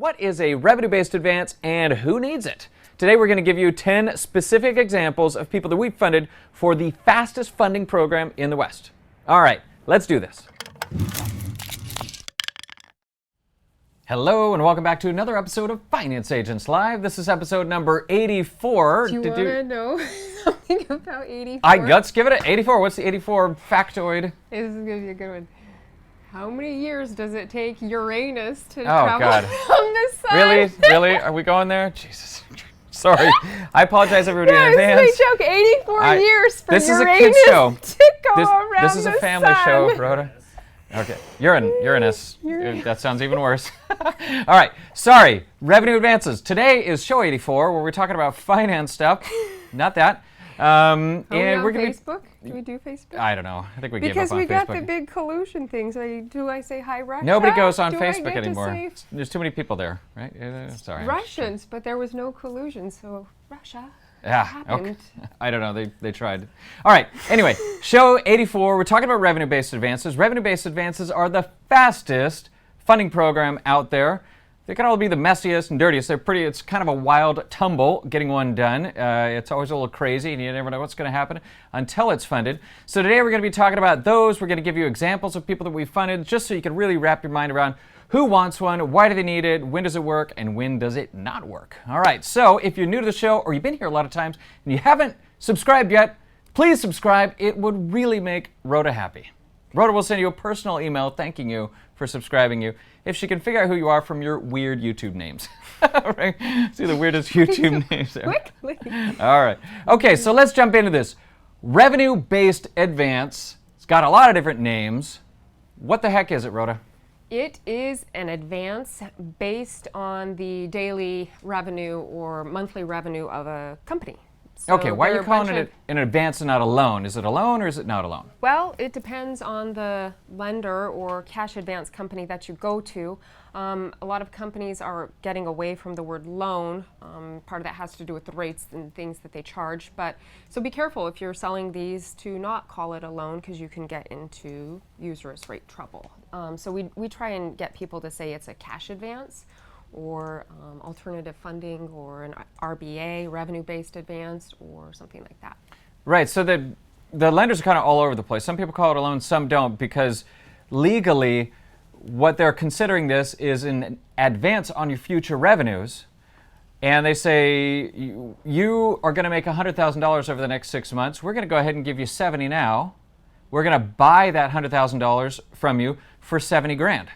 What is a revenue-based advance and who needs it? Today we're going to give you 10 specific examples of people that we've funded for the fastest funding program in the West. All right, let's do this. Hello and welcome back to another episode of Finance Agents Live. This is episode number 84. Do you want to know something about 84? Let's give it an 84. What's the 84 factoid? This is going to be a good one. How many years does it take Uranus to travel from the sun? Really? Are we going there? Jesus. Sorry. I apologize everybody in advance. This is a big joke. 84 years for Uranus is a kid's show. To go around This is a family show, Rhoda. Okay. Uranus. That sounds even worse. All right. Sorry. Revenue advances. Today is show 84 where we're talking about finance stuff. Not that. And we're going to Facebook? Do we do Facebook? I don't know. I think we gave up on Facebook. Because we got the big collusion things. Do I say hi, Russia? Nobody goes on Facebook anymore. There's too many people there, right? Sorry. Russians, but there was no collusion, so Russia. Yeah, okay. I don't know. They tried. All right. Anyway, show 84. We're talking about revenue-based advances. Revenue-based advances are the fastest funding program out there. They can all be the messiest and dirtiest. It's kind of a wild tumble getting one done. It's always a little crazy, and you never know what's going to happen until it's funded. So today we're going to be talking about those. We're going to give you examples of people that we've funded just so you can really wrap your mind around who wants one, why do they need it, when does it work, and when does it not work. All right, so if you're new to the show or you've been here a lot of times and you haven't subscribed yet, please subscribe. It would really make Rhoda happy. Rhoda will send you a personal email thanking you for subscribing you if she can figure out who you are from your weird YouTube names. Right? See the weirdest YouTube names there. Quickly. All right. Okay, so let's jump into this. Revenue-based advance. It's got a lot of different names. What the heck is it, Rhoda? It is an advance based on the daily revenue or monthly revenue of a company. So okay, why are you calling it an advance and not a loan? Is it a loan or is it not a loan? Well, it depends on the lender or cash advance company that you go to. A lot of companies are getting away from the word loan. Part of that has to do with the rates and things that they charge. So be careful if you're selling these to not call it a loan because you can get into usurious rate trouble. So we try and get people to say it's a cash advance or alternative funding or an RBA, revenue-based advance, or something like that. Right, so the lenders are kind of all over the place. Some people call it a loan, some don't, because legally what they're considering this is an advance on your future revenues. And they say, you are going to make $100,000 over the next 6 months. We're going to go ahead and give you 70 now. We're going to buy that $100,000 from you for 70 grand.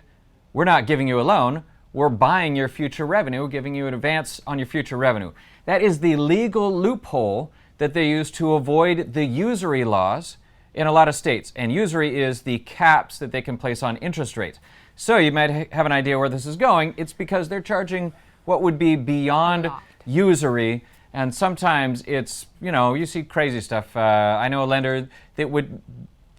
We're not giving you a loan. We're buying your future revenue, giving you an advance on your future revenue. That is the legal loophole that they use to avoid the usury laws in a lot of states. And usury is the caps that they can place on interest rates. So you might have an idea where this is going. It's because they're charging what would be beyond usury. And sometimes it's, you see crazy stuff. I know a lender that would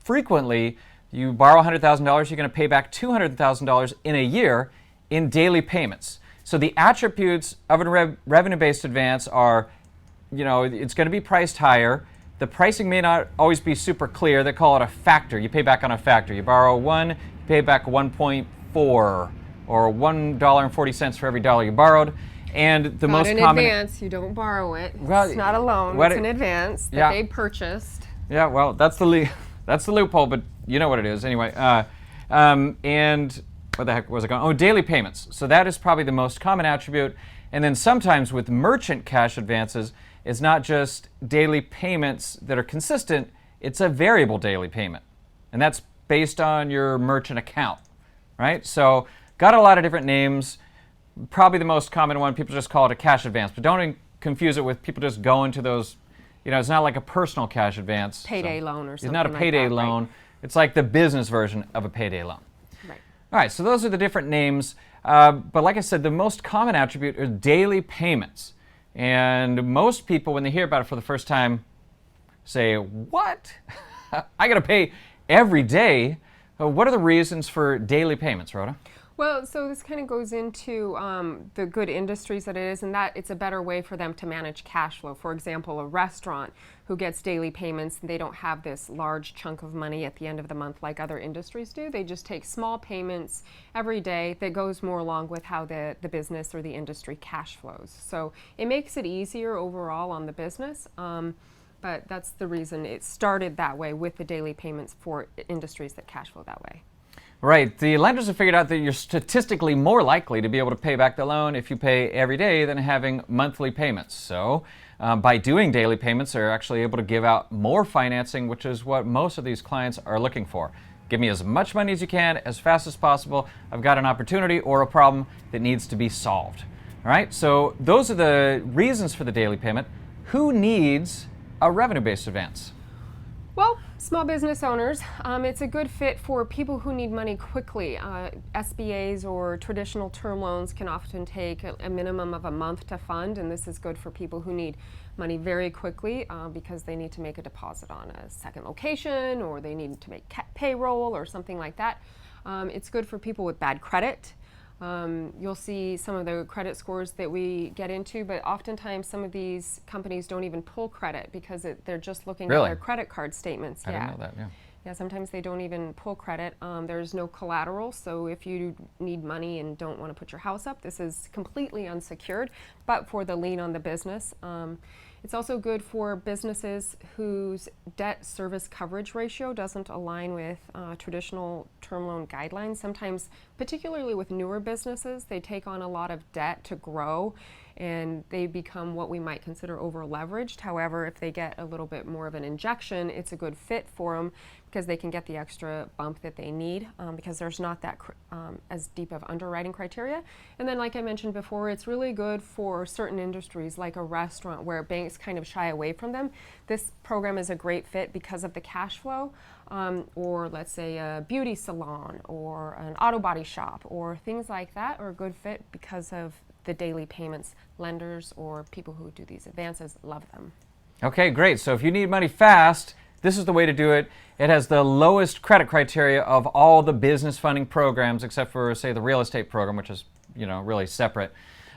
frequently, you borrow $100,000, you're going to pay back $200,000 in a year in daily payments. So the attributes of a revenue-based advance are, it's going to be priced higher. The pricing may not always be super clear. They call it a factor. You pay back on a factor. You borrow 1, you pay back 1.4 or $1.40 for every dollar you borrowed. And the most common... Not an advance. You don't borrow it. It's not a loan. It's an advance that they purchased. Yeah, well, that's the loophole, but you know what it is anyway. And what the heck was it going? Oh, daily payments. So that is probably the most common attribute. And then sometimes with merchant cash advances, it's not just daily payments that are consistent, it's a variable daily payment. And that's based on your merchant account, right? So got a lot of different names. Probably the most common one, people just call it a cash advance. But don't confuse it with people just going to those, it's not like a personal cash advance. Payday loan or something. It's not a payday loan. Right? It's like the business version of a payday loan. Right. All right, so those are the different names. But like I said, the most common attribute are daily payments. And most people, when they hear about it for the first time, say, what? I got to pay every day? What are the reasons for daily payments, Rhoda? Well, so this kind of goes into the good industries that it is, and that it's a better way for them to manage cash flow. For example, a restaurant who gets daily payments, they don't have this large chunk of money at the end of the month like other industries do. They just take small payments every day that goes more along with how the business or the industry cash flows. So it makes it easier overall on the business. But that's the reason it started that way with the daily payments for industries that cash flow that way. Right. The lenders have figured out that you're statistically more likely to be able to pay back the loan if you pay every day than having monthly payments. So by doing daily payments, they're actually able to give out more financing, which is what most of these clients are looking for. Give me as much money as you can, as fast as possible. I've got an opportunity or a problem that needs to be solved. All right. So those are the reasons for the daily payment. Who needs a revenue-based advance? Well, small business owners. It's a good fit for people who need money quickly. SBAs or traditional term loans can often take a minimum of a month to fund, and this is good for people who need money very quickly because they need to make a deposit on a second location, or they need to make payroll or something like that. It's good for people with bad credit. You'll see some of the credit scores that we get into, but oftentimes some of these companies don't even pull credit because they're just looking at their credit card statements. I didn't know that, yeah. Yeah, sometimes they don't even pull credit. There's no collateral, so if you need money and don't want to put your house up, this is completely unsecured, but for the lien on the business. It's also good for businesses whose debt service coverage ratio doesn't align with traditional term loan guidelines. Sometimes, particularly with newer businesses, they take on a lot of debt to grow and they become what we might consider over leveraged. However, if they get a little bit more of an injection, it's a good fit for them because they can get the extra bump that they need because there's not that as deep of underwriting criteria. And then, like I mentioned before, it's really good for certain industries like a restaurant where banks kind of shy away from them. This program is a great fit because of the cash flow. Or let's say a beauty salon or an auto body shop or things like that are a good fit because of the daily payments. Lenders or people who do these advances love them. Okay, great. So if you need money fast, this is the way to do it. It has the lowest credit criteria of all the business funding programs, except for, say, the real estate program, which is, really separate.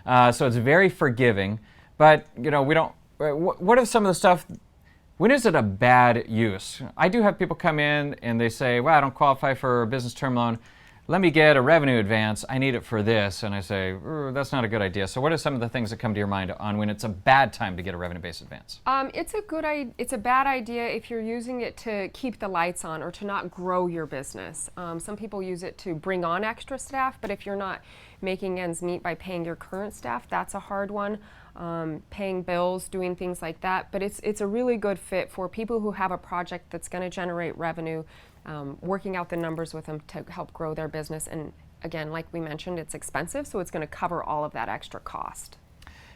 So it's very forgiving. But, we don't. What are some of the stuff? When is it a bad use? I do have people come in and they say, well, I don't qualify for a business term loan. Let me get a revenue advance. I need it for this. And I say, that's not a good idea. So what are some of the things that come to your mind on when it's a bad time to get a revenue-based advance? It's a bad idea if you're using it to keep the lights on or to not grow your business. Some people use it to bring on extra staff, but if you're not making ends meet by paying your current staff, that's a hard one. Paying bills, doing things like that. But it's a really good fit for people who have a project that's going to generate revenue, working out the numbers with them to help grow their business. And again, like we mentioned, it's expensive, so it's going to cover all of that extra cost.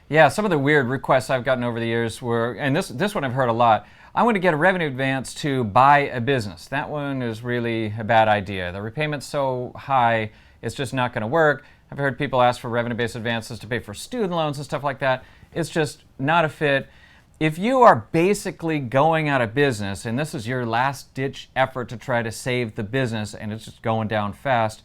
Yeah, some of the weird requests I've gotten over the years were, and this one I've heard a lot, I want to get a revenue advance to buy a business. That one is really a bad idea. The repayment's so high, it's just not going to work. I've heard people ask for revenue-based advances to pay for student loans and stuff like that. It's just not a fit. If you are basically going out of business and this is your last-ditch effort to try to save the business and it's just going down fast,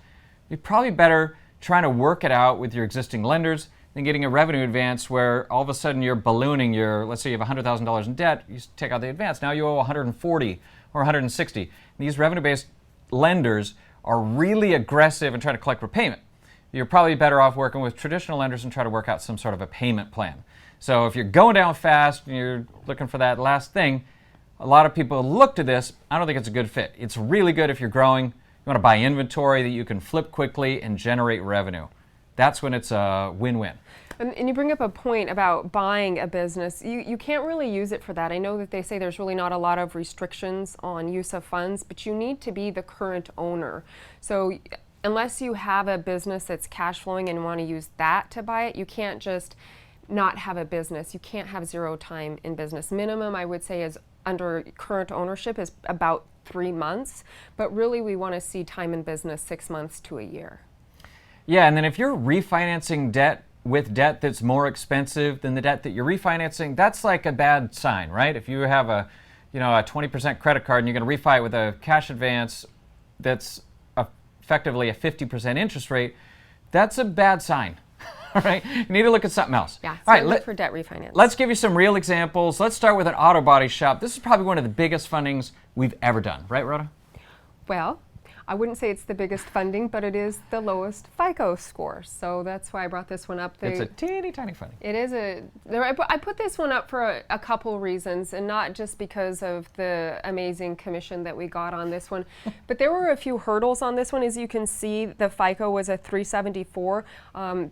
you're probably better trying to work it out with your existing lenders than getting a revenue advance where all of a sudden you're ballooning let's say you have $100,000 in debt, you take out the advance, now you owe 140 or 160. These revenue-based lenders are really aggressive in trying to collect repayment. You're probably better off working with traditional lenders and try to work out some sort of a payment plan. So if you're going down fast and you're looking for that last thing, a lot of people look to this. I don't think it's a good fit. It's really good if you're growing. You want to buy inventory that you can flip quickly and generate revenue. That's when it's a win-win. And you bring up a point about buying a business. You can't really use it for that. I know that they say there's really not a lot of restrictions on use of funds, but you need to be the current owner. So unless you have a business that's cash flowing and want to use that to buy it, you can't just not have a business. You can't have zero time in business. Minimum, I would say, is under current ownership is about 3 months, but really we want to see time in business 6 months to a year. Yeah, and then if you're refinancing debt with debt that's more expensive than the debt that you're refinancing, that's like a bad sign, right? If you have a 20% credit card and you're going to refi it with a cash advance that's effectively a 50% interest rate, that's a bad sign. All right, you need to look at something else. Yeah, all right, look for debt refinance. Let's give you some real examples. Let's start with an auto body shop. This is probably one of the biggest fundings we've ever done, right, Rhoda? Well, I wouldn't say it's the biggest funding, but it is the lowest FICO score. So that's why I brought this one up. It's a teeny tiny funding. It is I put this one up for a couple reasons, and not just because of the amazing commission that we got on this one, but there were a few hurdles on this one. As you can see, the FICO was a 374.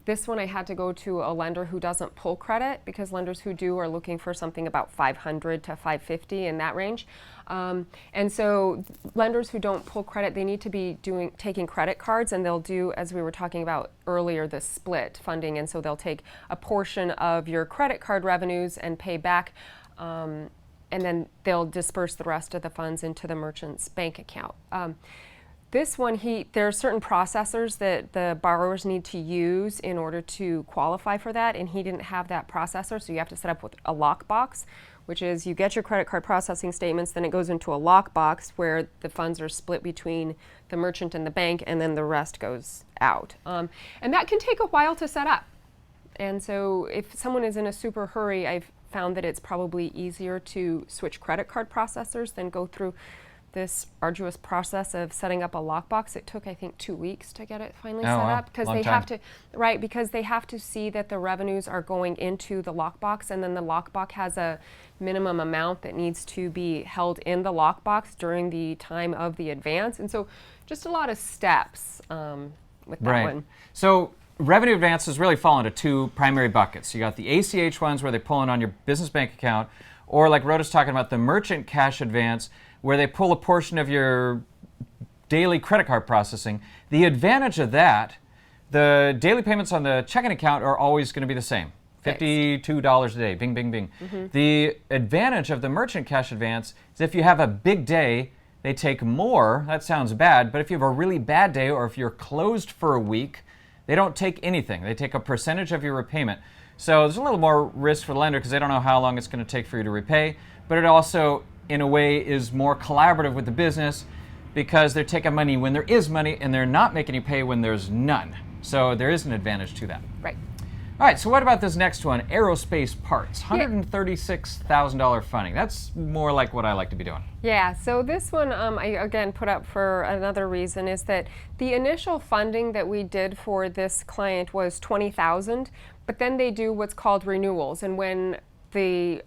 This one I had to go to a lender who doesn't pull credit, because lenders who do are looking for something about 500 to 550 in that range. And so lenders who don't pull credit, they need to be taking credit cards, and they'll do, as we were talking about earlier, the split funding. And so they'll take a portion of your credit card revenues and pay back, and then they'll disperse the rest of the funds into the merchant's bank account. This one, there are certain processors that the borrowers need to use in order to qualify for that, and he didn't have that processor, so you have to set up with a lockbox, which is you get your credit card processing statements, then it goes into a lockbox where the funds are split between the merchant and the bank, and then the rest goes out. And that can take a while to set up. And so if someone is in a super hurry, I've found that it's probably easier to switch credit card processors than go through this arduous process of setting up a lockbox. It took, I think, 2 weeks to get it finally set up, because they have to, because they have to see that the revenues are going into the lockbox, and then the lockbox has a minimum amount that needs to be held in the lockbox during the time of the advance. And so just a lot of steps with that one. So revenue advances really fall into two primary buckets. You got the ACH ones where they pull in on your business bank account, or like Rhoda's talking about, the merchant cash advance, where they pull a portion of your daily credit card processing. The advantage of that, the daily payments on the checking account are always going to be the same. $52 a day, bing, bing, bing. Mm-hmm. The advantage of the merchant cash advance is if you have a big day, they take more. That sounds bad, but if you have a really bad day, or if you're closed for a week, they don't take anything. They take a percentage of your repayment. So there's a little more risk for the lender, because they don't know how long it's going to take for you to repay, but it also, in a way, is more collaborative with the business, because they're taking money when there is money, and they're not making you pay when there's none. So there is an advantage to that. Right. All right, so what about this next one? Aerospace parts, $136,000 funding. That's more like what I like to be doing. Yeah, so this one I again put up for another reason, is that the initial funding that we did for this client was $20,000, but then they do what's called renewals, and when the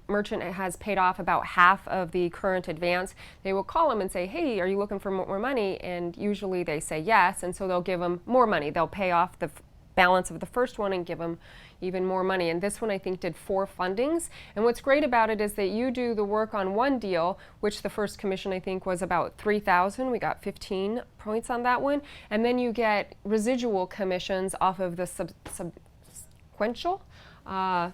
merchant has paid off about half of the current advance, they will call them and say, hey, are you looking for more money? And usually they say yes, and so they'll give them more money. They'll pay off the balance of the first one and give them even more money. And this one, I think, did 4 fundings. And what's great about it is that you do the work on one deal, which the first commission, I think, was about $3,000. We got 15 points on that one. And then you get residual commissions off of the subsequential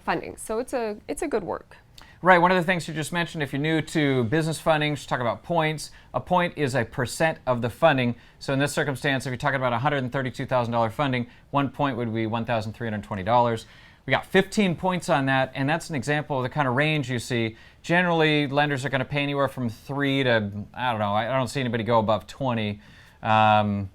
funding. So it's a good work. Right, one of the things you just mentioned, if you're new to business funding, just talk about points. A point is a percent of the funding. So in this circumstance, if you're talking about $132,000 funding, 1 point would be $1,320. We got 15 points on that, and that's an example of the kind of range you see. Generally, lenders are going to pay anywhere from 3 to, I don't know, I don't see anybody go above 20. And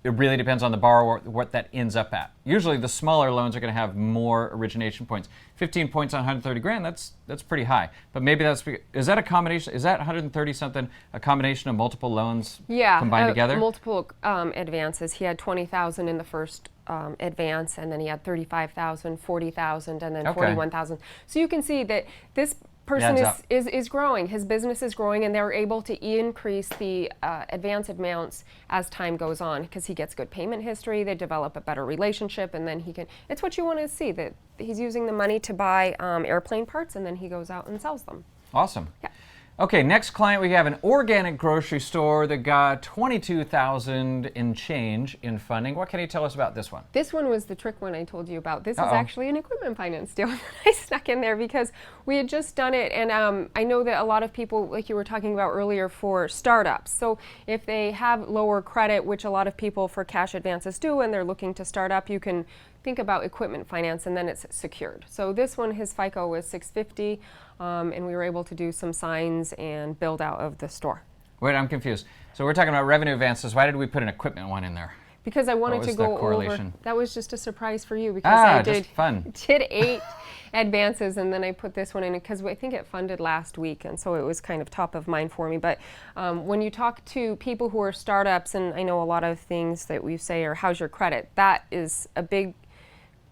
it really depends on the borrower what that ends up at. Usually the smaller loans are going to have more origination points. 15 points on 130 grand, that's pretty high. But maybe is that a combination, is that 130 something a combination of multiple loans combined together? Multiple advances. He had 20,000 in the first advance, and then he had 35,000, 40,000, and then 41,000. So you can see that this person is growing. His business is growing, and they're able to increase the advance amounts as time goes on, because he gets good payment history. They develop a better relationship, and then he can. It's what you want to see, that he's using the money to buy airplane parts, and then he goes out and sells them. Awesome. Yeah. Okay, next client, we have an organic grocery store that got $22,000 in change in funding. What can you tell us about this one? This one was the trick one I told you about. This is actually an equipment finance deal that I snuck in there, because we had just done it, and I know that a lot of people, like you were talking about earlier, for startups. So if they have lower credit, which a lot of people for cash advances do, and they're looking to start up, you can think about equipment finance, and then it's secured. So this one, his FICO was 650, and we were able to do some signs and build out of the store. Wait, I'm confused. So we're talking about revenue advances. Why did we put an equipment one in there? because I wanted What to was the go over. correlation? That was just a surprise for you because I just fun. did 8 advances, and then I put this one in because I think it funded last week, and so it was kind of top of mind for me. But when you talk to people who are startups, and I know a lot of things that we say are how's your credit, that is a big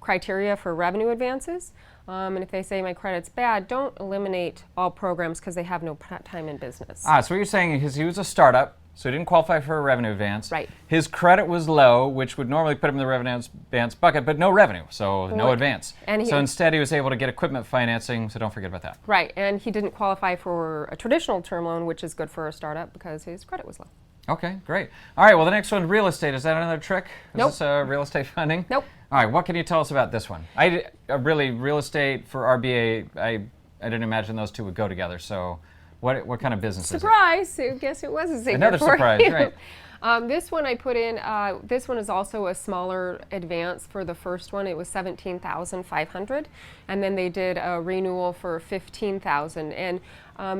criteria for revenue advances. And if they say my credit's bad, don't eliminate all programs because they have no time in business. So what you're saying is he was a startup, so he didn't qualify for a revenue advance. Right. His credit was low, which would normally put him in the revenue advance bucket, but no revenue, so no Right. advance. And so instead he was able to get equipment financing, so don't forget about that. Right, and he didn't qualify for a traditional term loan, which is good for a startup because his credit was low. Okay, great. All right, well, the next one, real estate. Is that another trick? Is Nope. this real estate funding? Nope. All right, what can you tell us about this one? Really, real estate for RBA, I didn't imagine those two would go together, so what kind of business Surprise! I guess it was a zinger Another for surprise, you. right. This one I put in, this one is also a smaller advance for the first one. It was $17,500, and then they did a renewal for $15,000. And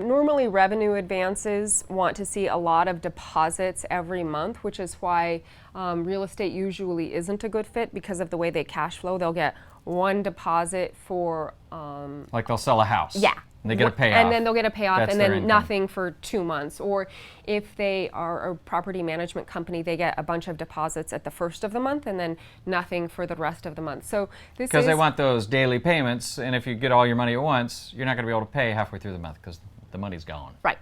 normally revenue advances want to see a lot of deposits every month, which is why real estate usually isn't a good fit because of the way they cash flow. They'll get one deposit for Like they'll sell a house. yeah. And they get a payoff. And then they'll get a payoff, That's and their then income. nothing for 2 months. Or if they are a property management company, they get a bunch of deposits at the first of the month, and then nothing for the rest of the month. So this Because is they want those daily payments, and if you get all your money at once, you're not going to be able to pay halfway through the month because the money's gone. right.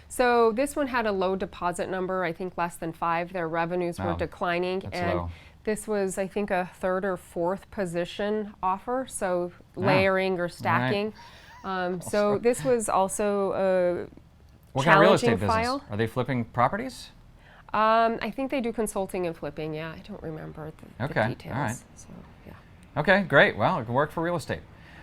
So this one had a low deposit number, I think less than 5. Their revenues were Oh, declining, that's and low. this was, I think, a 3rd or 4th position offer. So layering or stacking. So this was also a What kind of real challenging estate file. business? Are they flipping properties? I think they do consulting and flipping. Yeah, I don't remember the Okay, details. all right. So yeah. Okay, great. Well, it can work for real estate.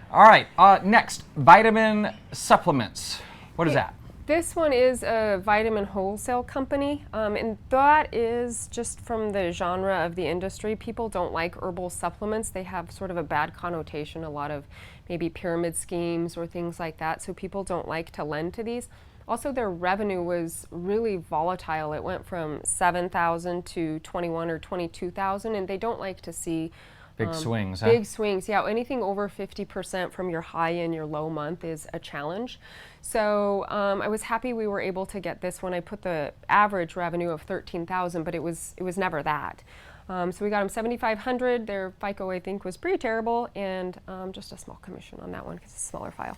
All right, next, vitamin supplements. What is that? This one is a vitamin wholesale company, and that is just from the genre of the industry. People don't like herbal supplements. They have sort of a bad connotation, a lot of maybe pyramid schemes or things like that, so people don't like to lend to these. Also, their revenue was really volatile. It went from $7,000 to $21,000 or $22,000, and they don't like to see Big swings, huh? big swings. Yeah, anything over 50% from your high and your low month is a challenge. So I was happy we were able to get this one. I put the average revenue of $13,000, but it was never that. So we got them $7,500. Their FICO, I think, was pretty terrible, and just a small commission on that one because it's a smaller file.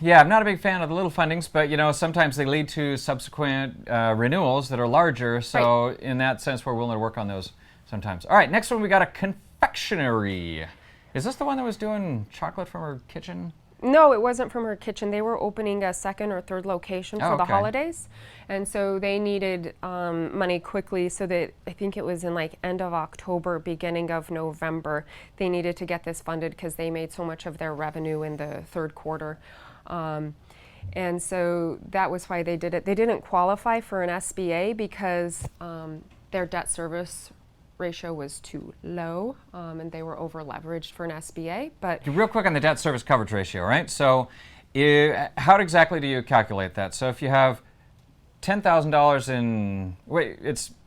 Yeah, I'm not a big fan of the little fundings, but sometimes they lead to subsequent renewals that are larger. So in that sense, we're willing to work on those sometimes. All right, next one we got a confectionery. Is this the one that was doing chocolate from her kitchen? No, it wasn't from her kitchen. They were opening a 2nd or 3rd location for the okay. holidays. And so they needed money quickly, so that I think it was in like end of October, beginning of November, they needed to get this funded because they made so much of their revenue in the 3rd quarter. And so that was why they did it. They didn't qualify for an SBA because their debt service ratio was too low, and they were over leveraged for an SBA. But Real quick on the debt service coverage ratio, right? So how exactly do you calculate that? So if you have $10,000 in,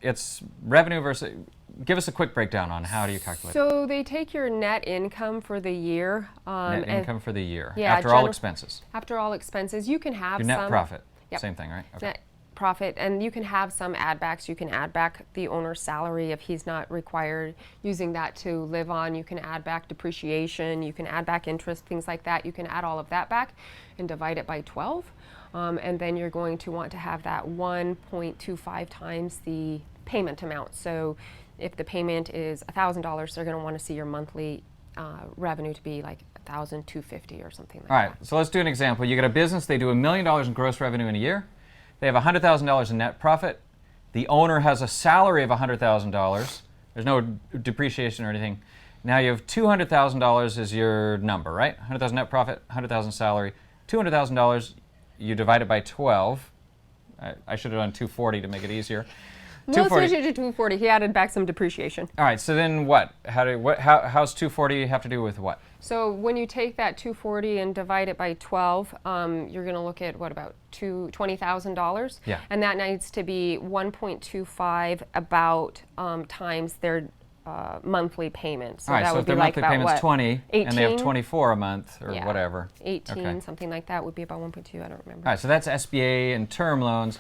it's revenue versus, give us a quick breakdown on how do you calculate it? so they take your net income for the year. Net income for the year, yeah, after all expenses. After all expenses, you can have Your net some profit, Yep. same thing, right? Okay. net profit, and you can have some add backs. You can add back the owner's salary if he's not required using that to live on. You can add back depreciation, you can add back interest, things like that. You can add all of that back and divide it by 12, and then you're going to want to have that 1.25 times the payment amount. So if the payment is $1,000, they're going to want to see your monthly revenue to be like $1,250 or something like All right, that. so let's do an example. You got a business, they do $1 million in gross revenue in a year. They have $100,000 in net profit. The owner has a salary of $100,000. There's no depreciation or anything. Now you have $200,000 is your number, right? 100,000 net profit, 100,000 salary. $200,000, you divide it by 12. I should have done 240 to make it easier. We'll 240. switch it to 240. He added back some depreciation. All right, so then what? How's 240 have to do with what? So when you take that 240 and divide it by 12, you're going to look at what, about $20,000? Yeah. And that needs to be 1.25 about times their monthly payment. So All right, that so would if be their like monthly about payment's what? 20 and they have 18? 24 a month or Yeah. whatever. 18, Okay. something like that would be about 1.2. I don't remember. All right, so that's SBA and term loans,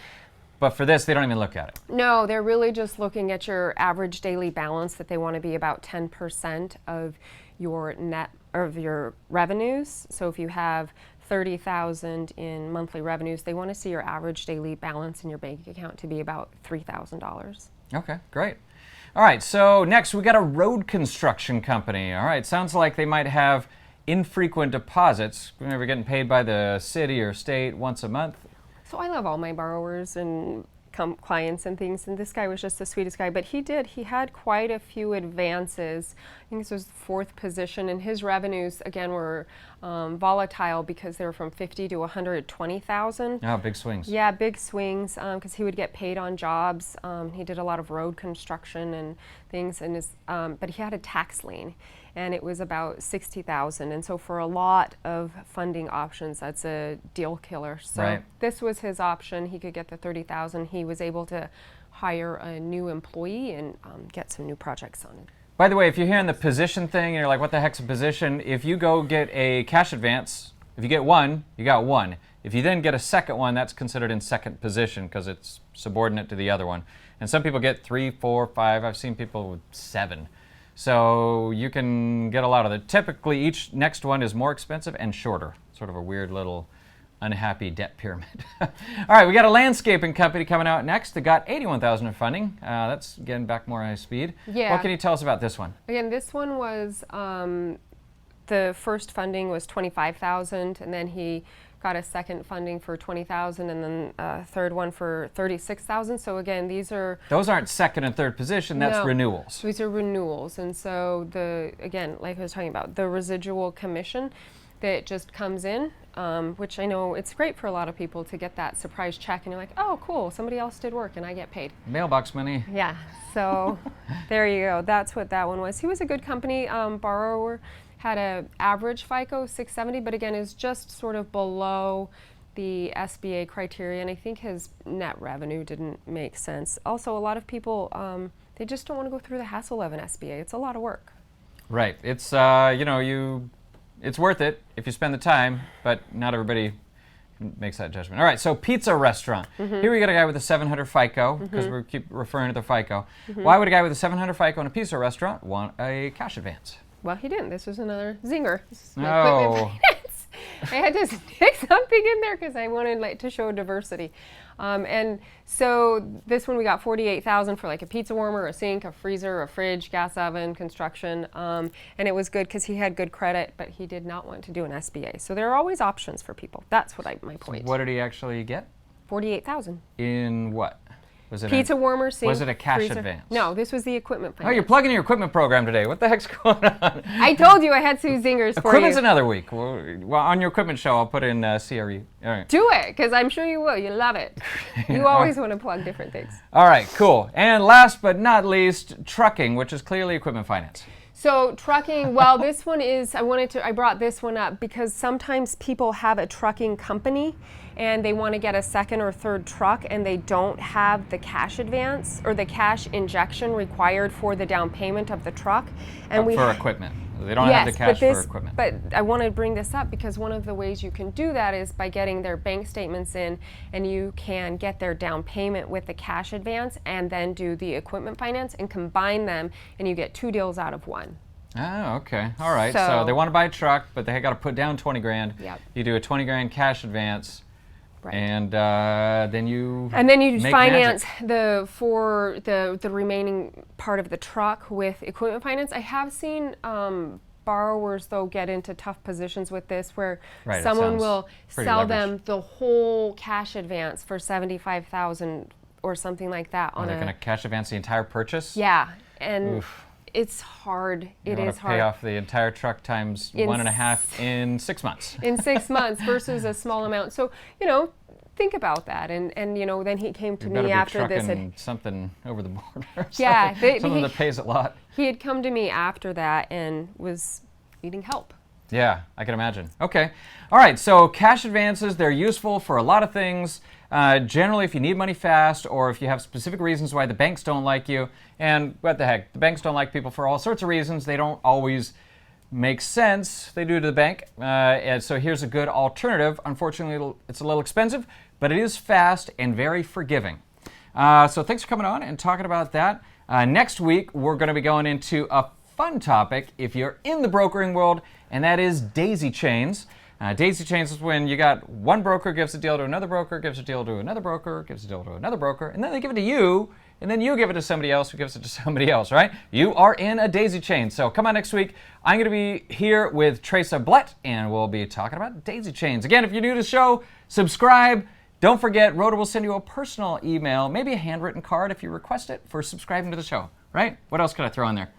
but for this, they don't even look at it. No, they're really just looking at your average daily balance, that they want to be about 10% of your net of your revenues. So if you have 30,000 in monthly revenues, they want to see your average daily balance in your bank account to be about $3,000. Okay, great. All right, so next we got a road construction company. All right, sounds like they might have infrequent deposits. Whenever getting paid by the city or state once a month. So I love all my borrowers and clients and things, and this guy was just the sweetest guy. But he had quite a few advances. I think this was the 4th position, and his revenues again were volatile because they were from 50 to 120,000. Oh, big swings. Yeah, big swings, because he would get paid on jobs. He did a lot of road construction and things, and but he had a tax lien, and it was about 60,000. And so for a lot of funding options, that's a deal killer. So Right. this was his option. He could get the 30,000. He was able to hire a new employee and get some new projects on it. By the way, if you're hearing the position thing and you're like, what the heck's a position? If you go get a cash advance, if you get one, you got one. If you then get a second one, that's considered in second position because it's subordinate to the other one. And some people get 3, 4, 5. I've seen people with 7. So you can get a lot of it. Typically, each next one is more expensive and shorter. Sort of a weird little unhappy debt pyramid. All right, we got a landscaping company coming out next that got $81,000 in funding. That's getting back more high speed. Yeah. What can you tell us about this one? Again, this one was the first funding was 25,000, and then he got a second funding for 20,000, and then a third one for 36,000. So again, those aren't second and third position. That's No. renewals. These are renewals, and so again, like I was talking about, the residual commission that just comes in, which I know it's great for a lot of people to get that surprise check, and you're like, oh, cool, somebody else did work, and I get paid. Mailbox money. Yeah, so there you go. That's what that one was. He was a good company. Borrower had an average FICO 670, but again is just sort of below the SBA criteria, and I think his net revenue didn't make sense. Also, a lot of people, they just don't want to go through the hassle of an SBA. It's a lot of work. Right. It's it's worth it if you spend the time, but not everybody makes that judgment. All right, so pizza restaurant. Here we got a guy with a 700 FICO, because we keep referring to the FICO. Why would a guy with a 700 FICO in a pizza restaurant want a cash advance? Well, he didn't. This was another zinger. This is my No. equipment finance. I had to stick something in there because I wanted to show diversity. And so this one we got 48,000 for like a pizza warmer, a sink, a freezer, a fridge, gas oven, construction. And it was good because he had good credit, but he did not want to do an SBA. So there are always options for people. That's my point. What did he actually get? 48,000. In what? Was it Pizza warmer, sink, was it a cash freezer. advance? No, this was the equipment finance. Oh, you're plugging your equipment program today. What the heck's going on? I told you I had two zingers for you. Equipment's another week. Well, on your equipment show, I'll put in CRE. All right. Do it, because I'm sure you will. You love it. You always want to plug different things. All right, cool. And last but not least, trucking, which is clearly equipment finance. So trucking, well, this one is, I brought this one up because sometimes people have a trucking company and they want to get a second or third truck and they don't have the cash advance or the cash injection required for the down payment of the truck. And For equipment. They don't have the cash for equipment. But I want to bring this up because one of the ways you can do that is by getting their bank statements in, and you can get their down payment with the cash advance and then do the equipment finance and combine them, and you get two deals out of one. Oh, okay. All right. So they want to buy a truck, but they got to put down 20 grand. Yep. You do a 20 grand cash advance. Right. And then you make finance magic. the remaining part of the truck with equipment finance. I have seen borrowers though get into tough positions with this where someone will sell them the whole cash advance for $75,000 or something like that. They're going to cash advance the entire purchase? Yeah, and Oof. it's hard. It is hard. Pay off the entire truck times 1.5 in 6 months. In 6 months versus a small amount. So, think about that. And you know, then he came to You better me be after this. trucking something over the border. Yeah, something that pays a lot. He had come to me after that and was needing help. Yeah, I can imagine. Okay. All right, so cash advances, they're useful for a lot of things. Generally, if you need money fast or if you have specific reasons why the banks don't like you, and what the heck, the banks don't like people for all sorts of reasons. They don't always make sense. They do to the bank. And so here's a good alternative. Unfortunately, it's a little expensive, but it is fast and very forgiving. So thanks for coming on and talking about that. Next week, we're going to be going into a fun topic if you're in the brokering world, and that is daisy chains. Daisy chains is when you got one broker gives a deal to another broker, gives a deal to another broker, gives a deal to another broker, and then they give it to you, and then you give it to somebody else who gives it to somebody else, right? You are in a daisy chain. So come on next week. I'm going to be here with Teresa Blett, and we'll be talking about daisy chains. Again, if you're new to the show, subscribe. Don't forget, Rhoda will send you a personal email, maybe a handwritten card if you request it, for subscribing to the show, right? What else can I throw in there?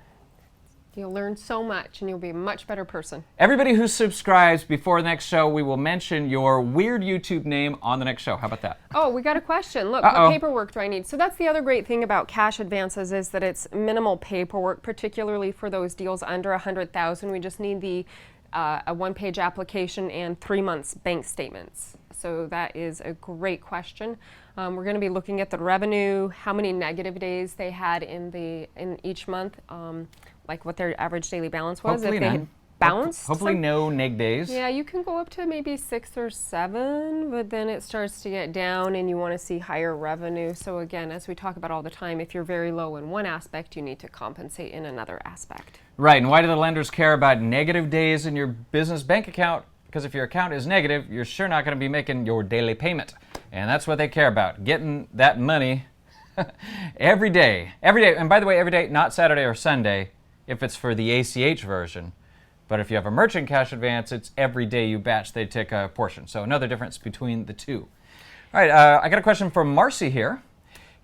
You'll learn so much and you'll be a much better person. Everybody who subscribes before the next show, we will mention your weird YouTube name on the next show. How about that? Oh, we got a question. Look, Uh-oh. What paperwork do I need? So that's the other great thing about cash advances is that it's minimal paperwork, particularly for those deals under $100,000. We just need the a one-page application and 3 months bank statements. So that is a great question. We're going to be looking at the revenue, how many negative days they had in each month, like what their average daily balance was. Hopefully if they none. had bounced. Hopefully no neg days. Yeah, you can go up to maybe 6 or 7, but then it starts to get down and you want to see higher revenue. So again, as we talk about all the time, if you're very low in one aspect, you need to compensate in another aspect. Right, and why do the lenders care about negative days in your business bank account? Because if your account is negative, you're sure not going to be making your daily payment. And that's what they care about, getting that money every day. Every day, and by the way, every day, not Saturday or Sunday, if it's for the ACH version. But if you have a merchant cash advance, it's every day you batch, they take a portion. So another difference between the two. All right, I got a question from Marcy here.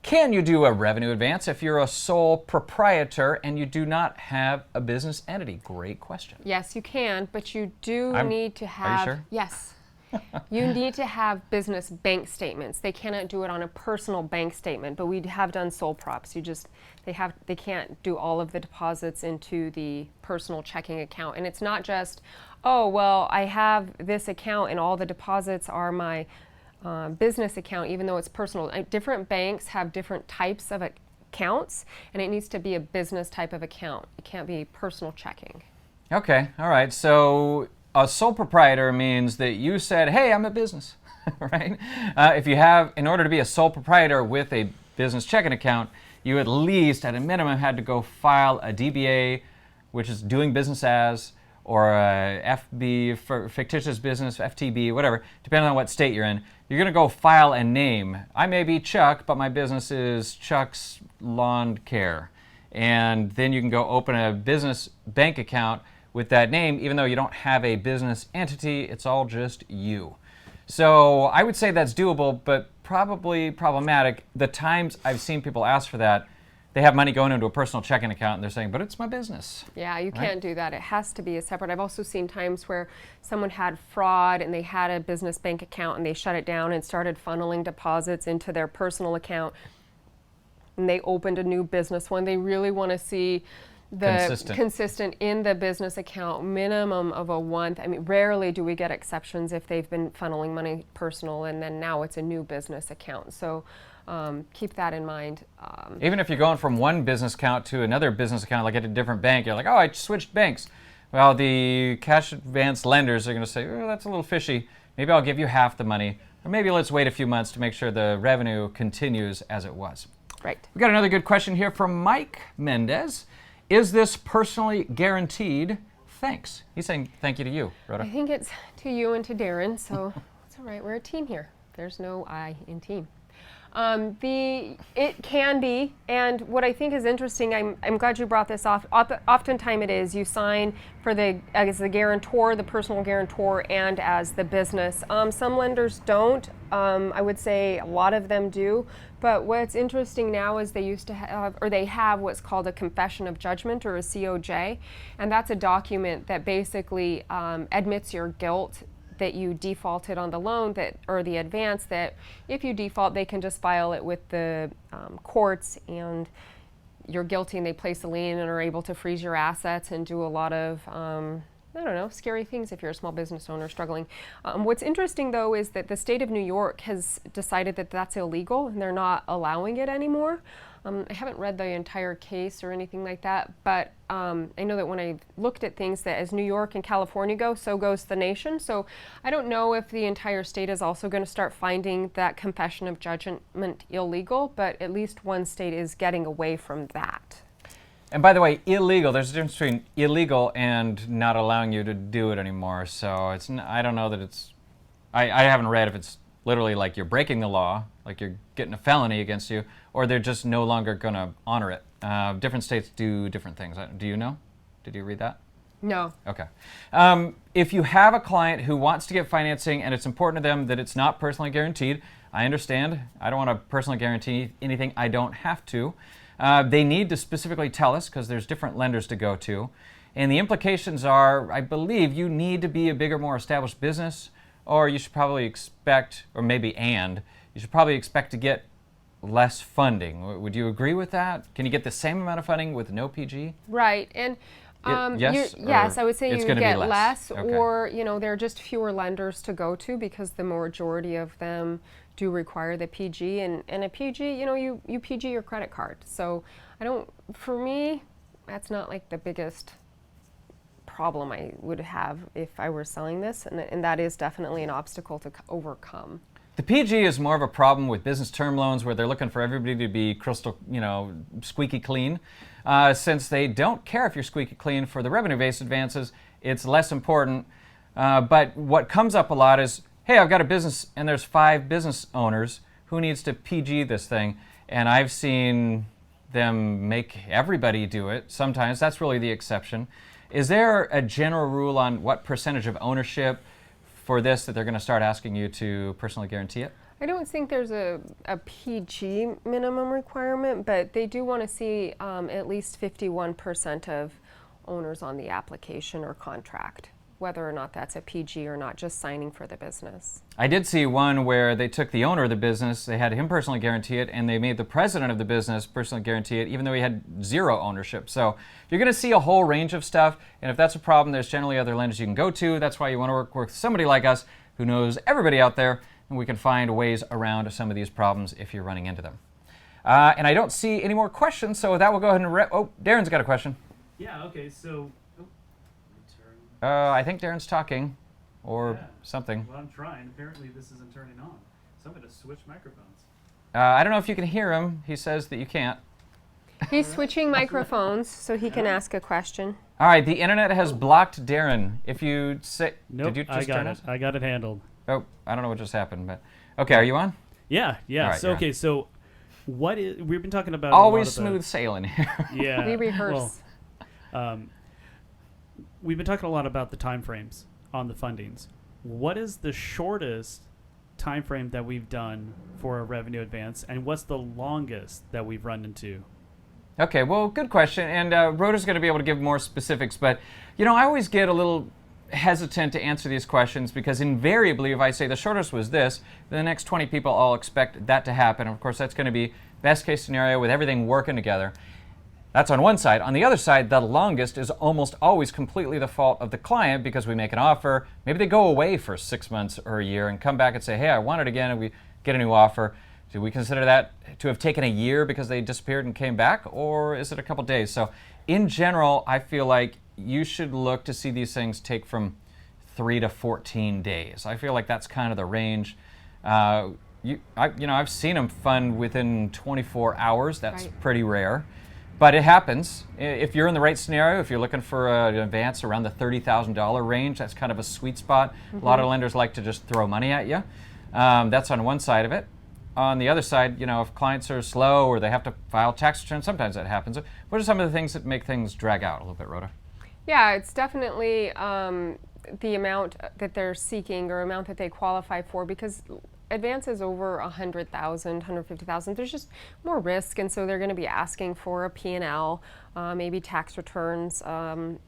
Can you do a revenue advance if you're a sole proprietor and you do not have a business entity? Great question. Yes, you can, but you do need to have... Are you sure? Yes. You need to have business bank statements. They cannot do it on a personal bank statement, but we have done sole props. They can't do all of the deposits into the personal checking account. And it's not just, oh, well, I have this account and all the deposits are my business account, even though it's personal. Different banks have different types of accounts, and it needs to be a business type of account. It can't be personal checking. Okay, all right. So a sole proprietor means that you said, hey, I'm a business, right? In order to be a sole proprietor with a business checking account, you at least, at a minimum, had to go file a DBA, which is doing business as, or a FB, for fictitious business, FTB, whatever, depending on what state you're in. You're going to go file a name. I may be Chuck, but my business is Chuck's Lawn Care. And then you can go open a business bank account with that name, even though you don't have a business entity. It's all just you. So I would say that's doable, but probably problematic. The times I've seen people ask for that, they have money going into a personal checking account and they're saying, but it's my business. Yeah, you can't do that. It has to be a separate. I've also seen times where someone had fraud and they had a business bank account and they shut it down and started funneling deposits into their personal account, and they opened a new business one. They really want to see the consistent in the business account, minimum of a month. I mean, rarely do we get exceptions if they've been funneling money personal and then now it's a new business account. So keep that in mind. Even if you're going from one business account to another business account, like at a different bank, you're like, oh, I switched banks. Well, the cash advance lenders are going to say, oh, that's a little fishy. Maybe I'll give you half the money, or maybe let's wait a few months to make sure the revenue continues as it was. Right. We got another good question here from Mike Mendez. Is this personally guaranteed? Thanks. He's saying thank you to you, Rhoda. I think it's to you and to Darren, so it's all right. We're a team here. There's no I in team. It can be, and what I think is interesting, I'm glad you brought this off. Oftentimes it is you sign for as the guarantor, the personal guarantor, and as the business. Some lenders don't. I would say a lot of them do. But what's interesting now is they have what's called a confession of judgment, or a COJ, and that's a document that basically admits your guilt that you defaulted on the loan that or the advance, that if you default, they can just file it with the courts, and you're guilty and they place a lien and are able to freeze your assets and do a lot of I don't know, scary things if you're a small business owner struggling. What's interesting, though, is that the state of New York has decided that that's illegal and they're not allowing it anymore. I haven't read the entire case or anything like that, but I know that when I looked at things, that as New York and California go, so goes the nation. So I don't know if the entire state is also going to start finding that confession of judgment illegal, but at least one state is getting away from that. And by the way, illegal, there's a difference between illegal and not allowing you to do it anymore. So it's, I don't know that it's, I haven't read if it's literally like you're breaking the law, like you're getting a felony against you, or they're just no longer going to honor it. Different states do different things. Do you know? Did you read that? No. Okay. If you have a client who wants to get financing and it's important to them that it's not personally guaranteed, I understand. I don't want to personally guarantee anything I don't have to. They need to specifically tell us because there's different lenders to go to. And the implications are, I believe, you need to be a bigger, more established business, or you should probably expect, or maybe you should probably expect to get less funding. Would you agree with that? Can you get the same amount of funding with no PG? Right. And yes, I would say you would get less, okay. Or there are just fewer lenders to go to because the majority of them do require the PG, and a PG, you PG your credit card. So for me, that's not like the biggest problem I would have if I were selling this, and that is definitely an obstacle to overcome. The PG is more of a problem with business term loans where they're looking for everybody to be crystal, squeaky clean. Since they don't care if you're squeaky clean for the revenue-based advances, it's less important. But what comes up a lot is, hey, I've got a business and there's 5 business owners. Who needs to PG this thing? And I've seen them make everybody do it. Sometimes that's really the exception. Is there a general rule on what percentage of ownership for this that they're going to start asking you to personally guarantee it? I don't think there's a PG minimum requirement, but they do want to see at least 51% of owners on the application or contract, whether or not that's a PG or not, just signing for the business. I did see one where they took the owner of the business, they had him personally guarantee it, and they made the president of the business personally guarantee it, even though he had 0 ownership. So you're going to see a whole range of stuff, and if that's a problem, there's generally other lenders you can go to. That's why you want to work with somebody like us who knows everybody out there, and we can find ways around some of these problems if you're running into them. And I don't see any more questions, so with that, we'll go ahead and Darren's got a question. Yeah, okay, so... I think Darren's talking, or something. Well, I'm trying. Apparently this isn't turning on. So I'm going to switch microphones. I don't know if you can hear him. He says that you can't. He's switching microphones so he can ask a question. All right, the internet has blocked Darren. If you say... Nope, did you just turn it? I got it handled. Oh, I don't know what just happened, but... Okay, are you on? Yeah. Right, so, okay, so what is... We've been talking about... Always smooth sailing here. Yeah. We rehearse. Well, we've been talking a lot about the time frames on the fundings. What is the shortest time frame that we've done for a revenue advance, and what's the longest that we've run into? Okay, well, good question. And Rhoda's going to be able to give more specifics, but, I always get a little hesitant to answer these questions because invariably if I say the shortest was this, the next 20 people all expect that to happen. Of course, that's going to be best case scenario with everything working together. That's on one side. On the other side, the longest is almost always completely the fault of the client because we make an offer. Maybe they go away for 6 months or a year and come back and say, hey, I want it again, and we get a new offer. Do we consider that to have taken a year because they disappeared and came back, or is it a couple days? So in general, I feel like you should look to see these things take from 3 to 14 days. I feel like that's kind of the range. I've seen them fund within 24 hours. That's right. Pretty rare. But it happens. If you're in the right scenario, if you're looking for an advance around the $30,000 range, that's kind of a sweet spot. Mm-hmm. A lot of lenders like to just throw money at you. That's on one side of it. On the other side, if clients are slow or they have to file tax returns, sometimes that happens. What are some of the things that make things drag out a little bit, Rhoda? Yeah, it's definitely the amount that they're seeking or amount that they qualify for, because advances over 100,000, 150,000, there's just more risk, and so they're going to be asking for a P&L, maybe tax returns,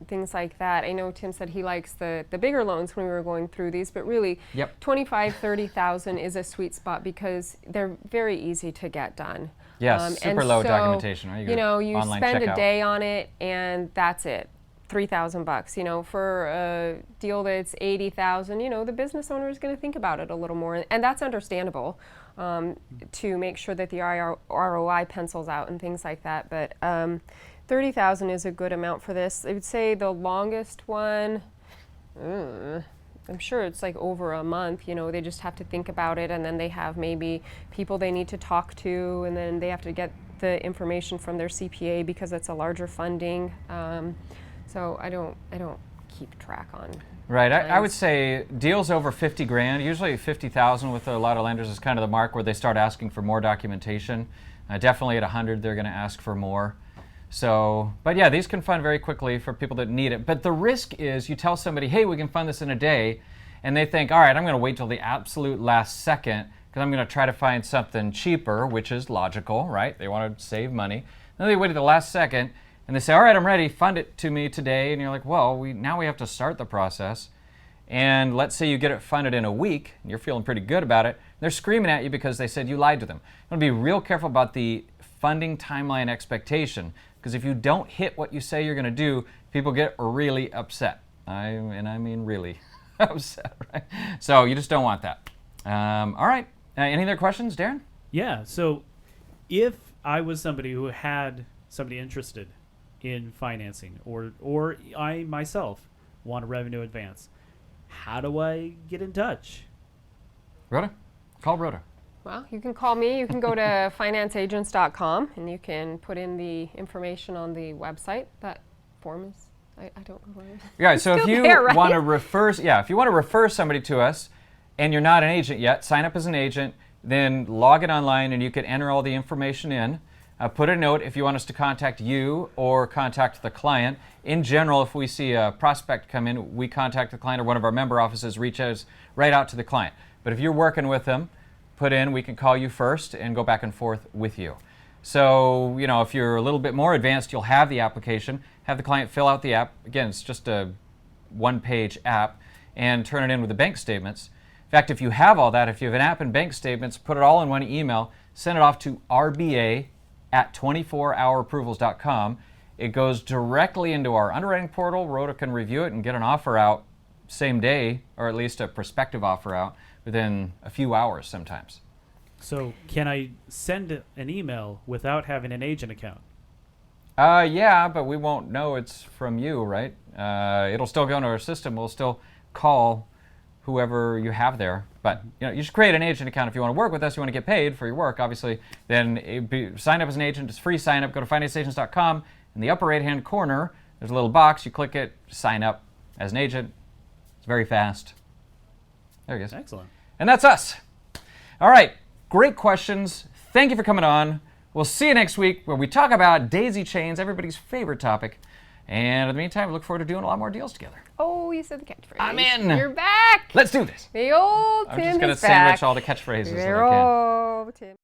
things like that. I know Tim said he likes the bigger loans when we were going through these, but really, Yep. 25, 30,000 is a sweet spot because they're very easy to get done. Yes, super and low so, documentation, right? You know, you online spend checkout. a day on it, and that's it. $3,000. You know, for a deal that's 80,000, you know, the business owner is going to think about it a little more, and that's understandable, to make sure that the ROI pencils out and things like that. But 30,000 is a good amount for this. I would say the longest one, I'm sure it's like over a month. You know, they just have to think about it, and then they have maybe people they need to talk to, and then they have to get the information from their CPA because it's a larger funding. So I don't keep track on. Right, I would times. say deals over 50 grand, usually 50,000 with a lot of lenders is kind of the mark where they start asking for more documentation. Definitely at 100, they're going to ask for more. So, but yeah, these can fund very quickly for people that need it. But the risk is you tell somebody, hey, we can fund this in a day, and they think, all right, I'm going to wait till the absolute last second because I'm going to try to find something cheaper, which is logical, right? They want to save money. Then they wait at the last second, and they say, all right, I'm ready, fund it to me today. And you're like, well, now we have to start the process. And let's say you get it funded in a week, and you're feeling pretty good about it. They're screaming at you because they said you lied to them. You want to be real careful about the funding timeline expectation, because if you don't hit what you say you're going to do, people get really upset. I mean really upset, right? So you just don't want that. All right. Any other questions, Darren? Yeah. So if I was somebody who had somebody interested in financing, or I myself want a revenue advance, how do I get in touch? Rhoda? Call Rhoda. Well, you can call me. You can go to financeagents.com, and you can put in the information on the website. That form is, I don't know where it is. Yeah, so if Still you there, right? want to refer somebody to us and you're not an agent yet, sign up as an agent, then log it online and you can enter all the information in. Put a note if you want us to contact you or contact the client. In general, if we see a prospect come in, we contact the client, or one of our member offices reaches right out to the client. But if you're working with them, put in, we can call you first and go back and forth with you. So, you know, if you're a little bit more advanced, you'll have the application, have the client fill out the app. Again, it's just a one-page app, and turn it in with the bank statements. In fact, if you have all that, if you have an app and bank statements, put it all in one email, send it off to rba@24hourapprovals.com. It goes directly into our underwriting portal. Rhoda can review it and get an offer out same day, or at least a prospective offer out within a few hours sometimes. So can I send an email without having an agent account? Yeah, but we won't know it's from you, right? It'll still go into our system. We'll still call whoever you have there. But you know, you should create an agent account if you want to work with us. You want to get paid for your work, obviously. Then sign up as an agent. It's free sign up. Go to financeagents.com. In the upper right-hand corner, there's a little box. You click it, sign up as an agent. It's very fast. There he is. Excellent. And that's us. All right. Great questions. Thank you for coming on. We'll see you next week where we talk about daisy chains, everybody's favorite topic. And in the meantime, we look forward to doing a lot more deals together. Oh, you said the catchphrase. I'm in. You're back. Let's do this. The old I'm Tim just going to is back. sandwich all the catchphrases that I They're can. all Tim.